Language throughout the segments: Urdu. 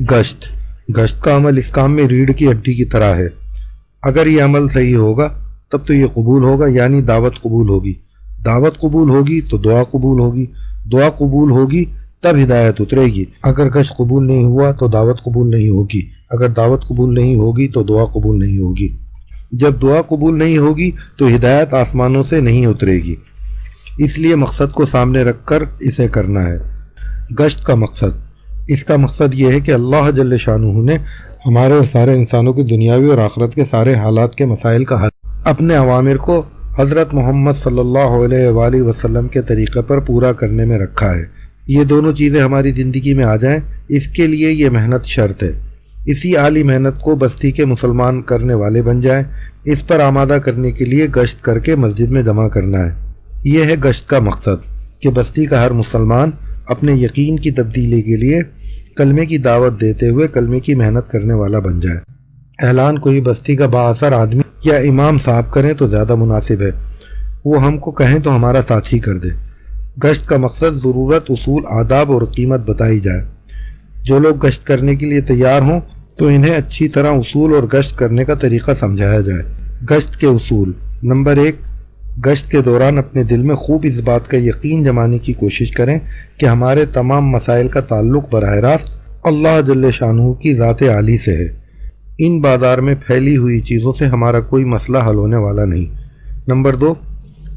گشت کا عمل اس کام میں ریڑھ کی ہڈی کی طرح ہے۔ اگر یہ عمل صحیح ہوگا تب تو یہ قبول ہوگا، یعنی دعوت قبول ہوگی، دعوت قبول ہوگی تو دعا قبول ہوگی، دعا قبول ہوگی تب ہدایت اترے گی۔ اگر گشت قبول نہیں ہوا تو دعوت قبول نہیں ہوگی، اگر دعوت قبول نہیں ہوگی تو دعا قبول نہیں ہوگی، جب دعا قبول نہیں ہوگی تو ہدایت آسمانوں سے نہیں اترے گی۔ اس لیے مقصد کو سامنے رکھ کر اسے کرنا ہے۔ گشت کا مقصد، اس کا مقصد یہ ہے کہ اللہ جل شانہ نے ہمارے اور سارے انسانوں کی دنیاوی اور آخرت کے سارے حالات کے مسائل کا حل اپنے اوامر کو حضرت محمد صلی اللہ علیہ وآلہ وسلم کے طریقے پر پورا کرنے میں رکھا ہے۔ یہ دونوں چیزیں ہماری زندگی میں آ جائیں، اس کے لیے یہ محنت شرط ہے۔ اسی عالی محنت کو بستی کے مسلمان کرنے والے بن جائیں، اس پر آمادہ کرنے کے لیے گشت کر کے مسجد میں جمع کرنا ہے۔ یہ ہے گشت کا مقصد کہ بستی کا ہر مسلمان اپنے یقین کی تبدیلی کے لیے کلمے کی دعوت دیتے ہوئے کلمے کی محنت کرنے والا بن جائے۔ اعلان کوئی بستی کا بااثر آدمی یا امام صاحب کریں تو زیادہ مناسب ہے، وہ ہم کو کہیں تو ہمارا ساتھی کر دے۔ گشت کا مقصد ضرورت، اصول، آداب اور قیمت بتائی جائے۔ جو لوگ گشت کرنے کے لیے تیار ہوں تو انہیں اچھی طرح اصول اور گشت کرنے کا طریقہ سمجھایا جائے۔ گشت کے اصول: نمبر 1، گشت کے دوران اپنے دل میں خوب اس بات کا یقین جمانے کی کوشش کریں کہ ہمارے تمام مسائل کا تعلق براہ راست اللہ جل شانہ کی ذات عالی سے ہے۔ ان بازار میں پھیلی ہوئی چیزوں سے ہمارا کوئی مسئلہ حل ہونے والا نہیں۔ نمبر 2،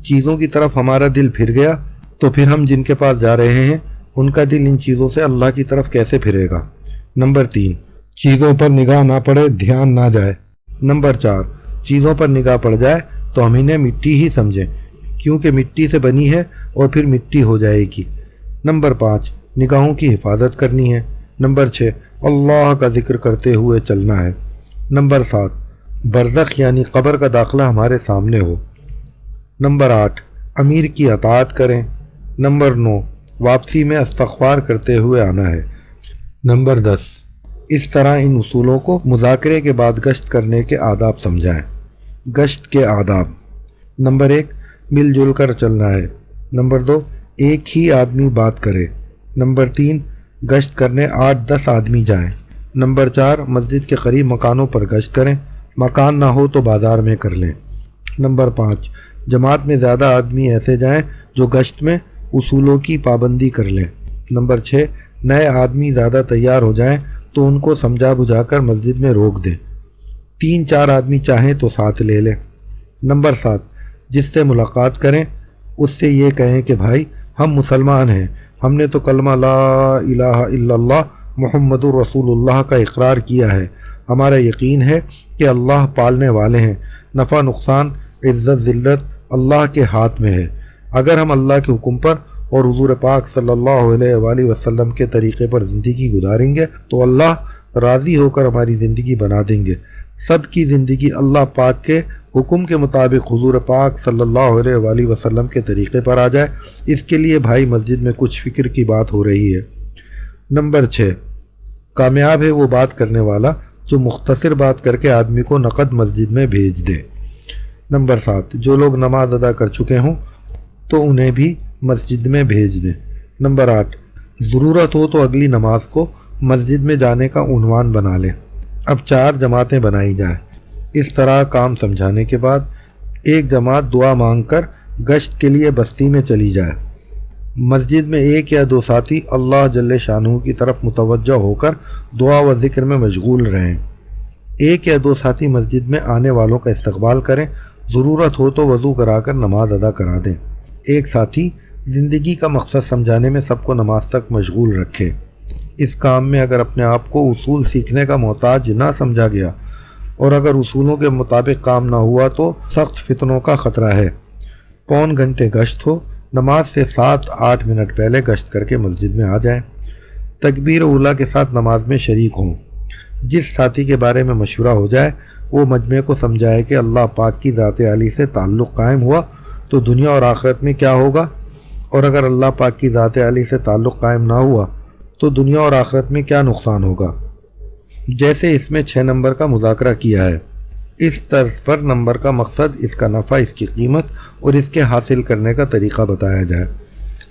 چیزوں کی طرف ہمارا دل پھر گیا تو پھر ہم جن کے پاس جا رہے ہیں ان کا دل ان چیزوں سے اللہ کی طرف کیسے پھرے گا۔ نمبر 3، چیزوں پر نگاہ نہ پڑے، دھیان نہ جائے۔ نمبر 4، چیزوں پر نگاہ پڑ جائے تو ہم انہیں مٹی ہی سمجھیں، کیونکہ مٹی سے بنی ہے اور پھر مٹی ہو جائے گی۔ نمبر 5، نگاہوں کی حفاظت کرنی ہے۔ نمبر 6، اللہ کا ذکر کرتے ہوئے چلنا ہے۔ نمبر 7، برزخ یعنی قبر کا داخلہ ہمارے سامنے ہو۔ نمبر 8، امیر کی اطاعت کریں۔ نمبر 9، واپسی میں استغفار کرتے ہوئے آنا ہے۔ نمبر 10، اس طرح ان اصولوں کو مذاکرے کے بعد گشت کرنے کے آداب سمجھائیں۔ گشت کے آداب: نمبر 1، مل جل کر چلنا ہے۔ نمبر 2، ایک ہی آدمی بات کرے۔ نمبر 3، گشت کرنے 8-10 آدمی جائیں۔ نمبر 4، مسجد کے قریب مکانوں پر گشت کریں، مکان نہ ہو تو بازار میں کر لیں۔ نمبر 5، جماعت میں زیادہ آدمی ایسے جائیں جو گشت میں اصولوں کی پابندی کر لیں۔ نمبر 6، نئے آدمی زیادہ تیار ہو جائیں تو ان کو سمجھا بجھا کر مسجد میں روک دیں، 3-4 آدمی چاہیں تو ساتھ لے لیں۔ نمبر 7، جس سے ملاقات کریں اس سے یہ کہیں کہ بھائی ہم مسلمان ہیں، ہم نے تو کلمہ لا الہ الا اللہ محمد الرسول اللہ کا اقرار کیا ہے، ہمارا یقین ہے کہ اللہ پالنے والے ہیں، نفع نقصان، عزت ذلت اللہ کے ہاتھ میں ہے۔ اگر ہم اللہ کے حکم پر اور حضور پاک صلی اللہ علیہ وآلہ وسلم کے طریقے پر زندگی گزاریں گے تو اللہ راضی ہو کر ہماری زندگی بنا دیں گے۔ سب کی زندگی اللہ پاک کے حکم کے مطابق حضور پاک صلی اللہ علیہ وآلہ وسلم کے طریقے پر آ جائے، اس کے لیے بھائی مسجد میں کچھ فکر کی بات ہو رہی ہے۔ نمبر 6، کامیاب ہے وہ بات کرنے والا جو مختصر بات کر کے آدمی کو نقد مسجد میں بھیج دے۔ نمبر 7، جو لوگ نماز ادا کر چکے ہوں تو انہیں بھی مسجد میں بھیج دیں۔ نمبر 8، ضرورت ہو تو اگلی نماز کو مسجد میں جانے کا عنوان بنا لیں۔ اب 4 جماعتیں بنائی جائیں۔ اس طرح کام سمجھانے کے بعد ایک جماعت دعا مانگ کر گشت کے لیے بستی میں چلی جائے۔ مسجد میں 1 یا 2 ساتھی اللہ جل شانہ کی طرف متوجہ ہو کر دعا و ذکر میں مشغول رہیں۔ 1 یا 2 ساتھی مسجد میں آنے والوں کا استقبال کریں، ضرورت ہو تو وضو کرا کر نماز ادا کرا دیں۔ ایک ساتھی زندگی کا مقصد سمجھانے میں سب کو نماز تک مشغول رکھے۔ اس کام میں اگر اپنے آپ کو اصول سیکھنے کا محتاج نہ سمجھا گیا اور اگر اصولوں کے مطابق کام نہ ہوا تو سخت فتنوں کا خطرہ ہے۔ پون گھنٹے گشت ہو، نماز سے 7-8 منٹ پہلے گشت کر کے مسجد میں آ جائیں۔ تکبیر اولیٰ کے ساتھ نماز میں شریک ہوں۔ جس ساتھی کے بارے میں مشورہ ہو جائے وہ مجمع کو سمجھائے کہ اللہ پاک کی ذات عالی سے تعلق قائم ہوا تو دنیا اور آخرت میں کیا ہوگا، اور اگر اللہ پاک کی ذات عالی سے تعلق قائم نہ ہوا تو دنیا اور آخرت میں کیا نقصان ہوگا، جیسے اس میں 6 نمبر کا مذاکرہ کیا ہے۔ اس طرز پر نمبر کا مقصد، اس کا نفع، اس کی قیمت اور اس کے حاصل کرنے کا طریقہ بتایا جائے۔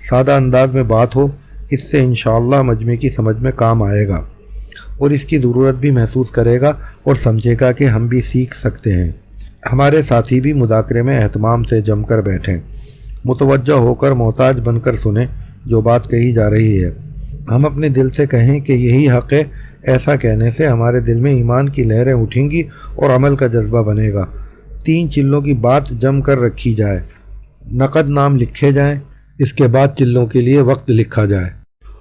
سادہ انداز میں بات ہو، اس سے انشاءاللہ مجمع کی سمجھ میں کام آئے گا۔ اور اس کی ضرورت بھی محسوس کرے گا اور سمجھے گا کہ ہم بھی سیکھ سکتے ہیں۔ ہمارے ساتھی بھی مذاکرے میں اہتمام سے جم کر بیٹھیں، متوجہ ہو کر محتاج بن کر سنیں جو بات کہی جا رہی ہے۔ ہم اپنے دل سے کہیں کہ یہی حق ہے۔ ایسا کہنے سے ہمارے دل میں ایمان کی لہریں اٹھیں گی اور عمل کا جذبہ بنے گا۔ 3 چلوں کی بات جم کر رکھی جائے، نقد نام لکھے جائیں، اس کے بعد چلوں کے لیے وقت لکھا جائے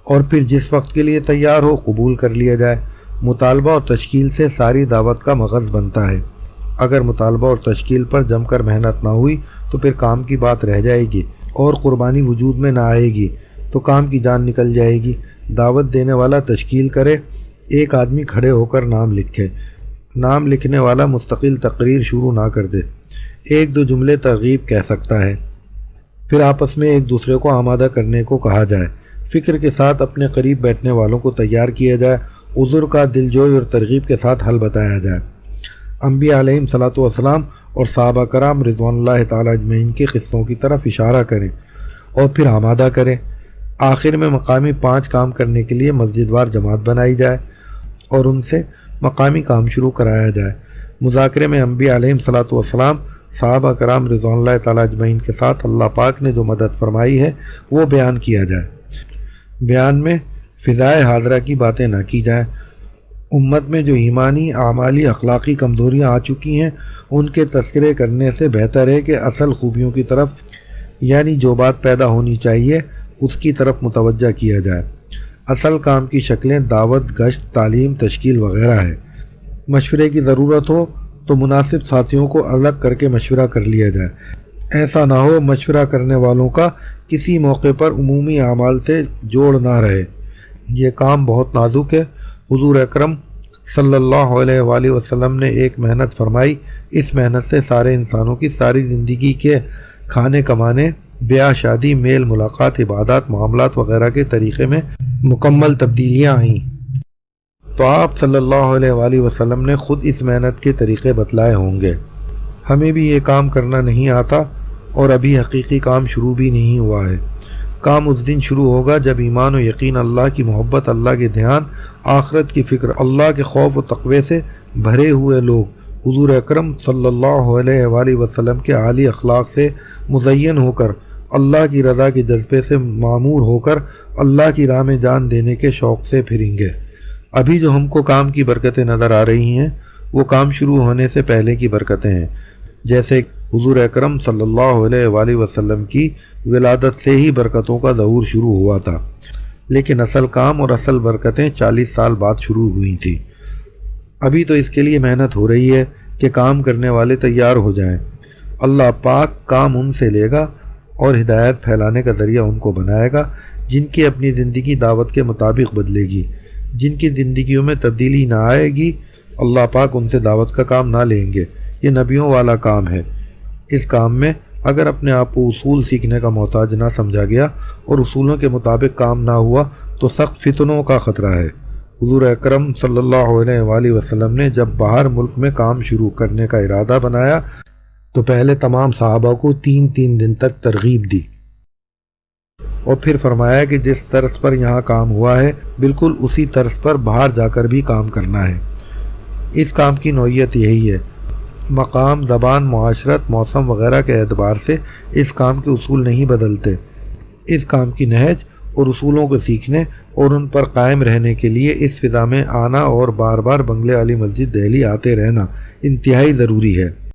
اور پھر جس وقت کے لیے تیار ہو قبول کر لیا جائے۔ مطالبہ اور تشکیل سے ساری دعوت کا مغز بنتا ہے۔ اگر مطالبہ اور تشکیل پر جم کر محنت نہ ہوئی تو پھر کام کی بات رہ جائے گی اور قربانی وجود میں نہ آئے گی تو کام کی جان نکل جائے گی۔ دعوت دینے والا تشکیل کرے، ایک آدمی کھڑے ہو کر نام لکھے، نام لکھنے والا مستقل تقریر شروع نہ کر دے، 1-2 جملے ترغیب کہہ سکتا ہے، پھر آپس میں ایک دوسرے کو آمادہ کرنے کو کہا جائے، فکر کے ساتھ اپنے قریب بیٹھنے والوں کو تیار کیا جائے، عذر کا دلجوئی اور ترغیب کے ساتھ حل بتایا جائے، انبیاء علیہم صلاۃ والسلام اور صحابہ کرام رضوان اللہ تعالیٰ اجمعین کے قصوں کی طرف اشارہ کریں اور پھر آمادہ کریں۔ آخر میں مقامی 5 کام کرنے کے لیے مسجد وار جماعت بنائی جائے اور ان سے مقامی کام شروع کرایا جائے۔ مذاکرے میں انبیاء علیہم صلاۃ والسلام، صحابہ کرام رضوان اللہ تعالیٰ اجمعین کے ساتھ اللہ پاک نے جو مدد فرمائی ہے وہ بیان کیا جائے۔ بیان میں فضائے حاضرہ کی باتیں نہ کی جائیں۔ امت میں جو ایمانی، اعمالی، اخلاقی کمزوریاں آ چکی ہیں ان کے تذکرے کرنے سے بہتر ہے کہ اصل خوبیوں کی طرف، یعنی جو بات پیدا ہونی چاہیے اس کی طرف متوجہ کیا جائے۔ اصل کام کی شکلیں دعوت، گشت، تعلیم، تشکیل وغیرہ ہے۔ مشورے کی ضرورت ہو تو مناسب ساتھیوں کو الگ کر کے مشورہ کر لیا جائے۔ ایسا نہ ہو مشورہ کرنے والوں کا کسی موقع پر عمومی اعمال سے جوڑ نہ رہے۔ یہ کام بہت نازک ہے۔ حضور اکرم صلی اللہ علیہ وآلہ وسلم نے ایک محنت فرمائی، اس محنت سے سارے انسانوں کی ساری زندگی کے کھانے کمانے، بیاہ شادی، میل ملاقات، عبادات، معاملات وغیرہ کے طریقے میں مکمل تبدیلیاں آئیں۔ تو آپ صلی اللہ علیہ وآلہ وسلم نے خود اس محنت کے طریقے بتلائے ہوں گے۔ ہمیں بھی یہ کام کرنا نہیں آتا اور ابھی حقیقی کام شروع بھی نہیں ہوا ہے۔ کام اس دن شروع ہوگا جب ایمان و یقین، اللہ کی محبت، اللہ کے دھیان، آخرت کی فکر، اللہ کے خوف و تقوی سے بھرے ہوئے لوگ حضور اکرم صلی اللہ علیہ وآلہ وسلم کے عالی اخلاق سے مزین ہو کر، اللہ کی رضا کے جذبے سے معمور ہو کر اللہ کی راہ میں جان دینے کے شوق سے پھریں گے۔ ابھی جو ہم کو کام کی برکتیں نظر آ رہی ہیں وہ کام شروع ہونے سے پہلے کی برکتیں ہیں، جیسے حضور اکرم صلی اللہ علیہ وآلہ وسلم کی ولادت سے ہی برکتوں کا ظہور شروع ہوا تھا، لیکن اصل کام اور اصل برکتیں 40 سال بعد شروع ہوئی تھیں۔ ابھی تو اس کے لیے محنت ہو رہی ہے کہ کام کرنے والے تیار ہو جائیں۔ اللہ پاک کام ان سے لے گا اور ہدایت پھیلانے کا ذریعہ ان کو بنائے گا جن کی اپنی زندگی دعوت کے مطابق بدلے گی۔ جن کی زندگیوں میں تبدیلی نہ آئے گی اللہ پاک ان سے دعوت کا کام نہ لیں گے۔ یہ نبیوں والا کام ہے۔ اس کام میں اگر اپنے آپ کو اصول سیکھنے کا محتاج نہ سمجھا گیا اور اصولوں کے مطابق کام نہ ہوا تو سخت فتنوں کا خطرہ ہے۔ حضور اکرم صلی اللہ علیہ وآلہ وسلم نے جب باہر ملک میں کام شروع کرنے کا ارادہ بنایا تو پہلے تمام صحابہ کو 3 دن تک ترغیب دی اور پھر فرمایا کہ جس طرز پر یہاں کام ہوا ہے بالکل اسی طرز پر باہر جا کر بھی کام کرنا ہے۔ اس کام کی نوعیت یہی ہے۔ مقام، زبان، معاشرت، موسم وغیرہ کے اعتبار سے اس کام کے اصول نہیں بدلتے۔ اس کام کی نہج اور اصولوں کو سیکھنے اور ان پر قائم رہنے کے لیے اس فضا میں آنا اور بار بار بنگلے والی مسجد دہلی آتے رہنا انتہائی ضروری ہے۔